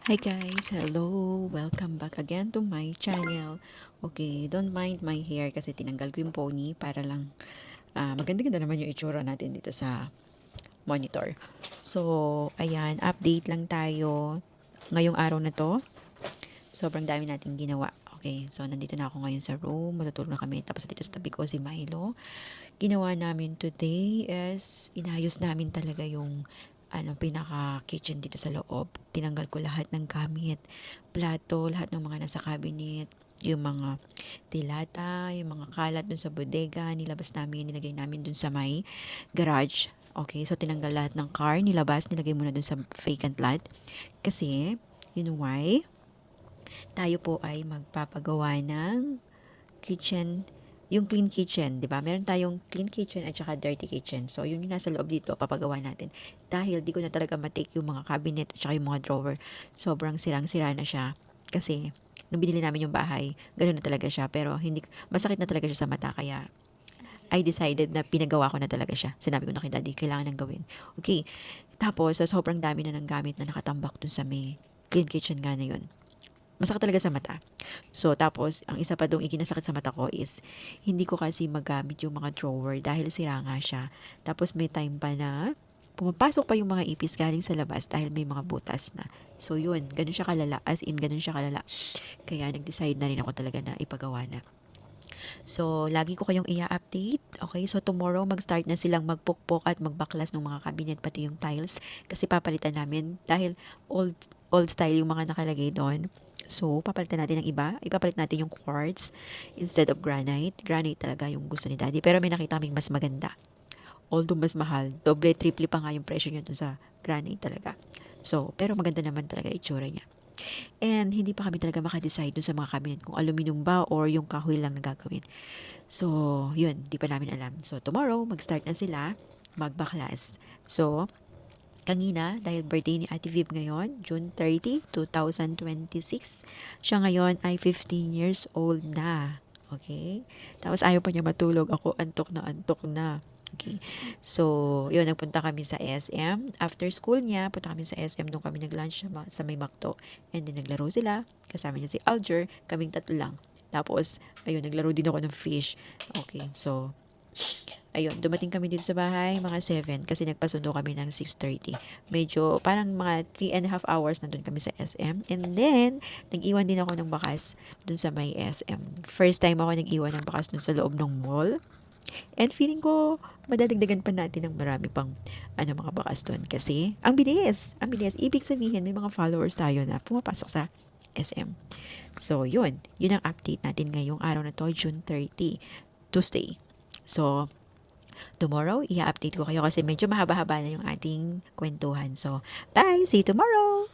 Hi guys! Hello! Welcome back again to my channel. Okay, don't mind my hair kasi tinanggal ko yung pony para lang maganda-ganda naman yung itsura natin dito sa monitor. So, ayan, update lang tayo ngayong araw na to. Sobrang dami nating ginawa. Okay, so nandito na ako ngayon sa room. Matutulog na kami. Tapos dito sa tabi ko si Milo. Ginawa namin today is inayos namin talaga yung pinaka kitchen dito sa loob. Tinanggal ko lahat ng gamit, plato, lahat ng mga nasa cabinet, yung mga tilata, yung mga kalat dun sa bodega, nilabas namin, nilagay namin dun sa may garage. Okay, so tinanggal lahat ng car, nilabas, nilagay muna dun sa vacant lot. Kasi, you know why? Tayo po ay magpapagawa ng kitchen, yung clean kitchen, 'di ba? Meron tayong clean kitchen at saka dirty kitchen. So, yun yung nasa loob dito, papagawa natin. Dahil di ko na talaga matake yung mga cabinet at saka yung mga drawer. Sobrang sirang-sira na siya. Kasi, nung binili namin yung bahay, ganoon na talaga siya. Pero, hindi, masakit na talaga siya sa mata. Kaya, I decided na pinagawa ko na talaga siya. Sinabi ko na kay daddy, kailangan nang gawin. Okay. Tapos, sobrang dami na ng gamit na nakatambak dun sa may clean kitchen nga na yun. Masakit talaga sa mata. So, tapos, ang isa pa dong ikinasakit sa mata ko is, hindi ko kasi magamit yung mga drawer dahil sira nga siya. Tapos, may time pa na, pumapasok pa yung mga ipis galing sa labas dahil may mga butas na. So, yun, ganun siya kalala. As in, ganun siya kalala. Kaya, nag-decide na rin ako talaga na ipagawa na. So, lagi ko kayong i-update. Okay, so tomorrow mag-start na silang magpukpok at magbaklas ng mga cabinet pati yung tiles kasi papalitan namin dahil old style yung mga nakalagay doon. So, papalitan natin ng iba. Ipapalit natin yung quartz instead of granite. Granite talaga yung gusto ni daddy. Pero may nakita kaming mas maganda. Although mas mahal. Doble, triple pa nga yung presyo niya dun sa granite talaga. So, pero maganda naman talaga itsura niya. And hindi pa kami talaga makadecide dun sa mga cabinet kung aluminum ba or yung kahoy lang na gagawin. So, yun, di pa namin alam. So, tomorrow, mag-start na sila magbaklas. So, kanina, dahil birthday ni Ate Viv ngayon, June 30, 2026, siya ngayon ay 15 years old na. Okay? Tapos ayaw pa niya matulog. Ako, antok na antok na. Okay. So, yun, nagpunta kami sa SM. After school niya, punta kami sa SM. Doon kami nag-lunch sa may Macdo. And then, naglaro sila. Kasama niya si Alger. Kaming tatlo lang. Tapos, ayun, naglaro din ako ng fish. Okay, so, ayun, dumating kami dito sa bahay, mga 7, kasi nagpasundo kami ng 6:30. Medyo, parang mga 3.5 hours na doon kami sa SM. And then, nag-iwan din ako ng bakas doon sa may SM. First time ako nag-iwan ng bakas doon sa loob ng mall. And feeling ko, madadagdagan pa natin ng marami pang mga bakas doon. Kasi, ang bilis. Ang bilis. Ibig sabihin, may mga followers tayo na pumapasok sa SM. So, yun. Yun ang update natin ngayong araw na to, June 30, Tuesday. So, tomorrow, i-update ko kayo kasi medyo mahaba-haba na yung ating kwentuhan. So, bye! See you tomorrow!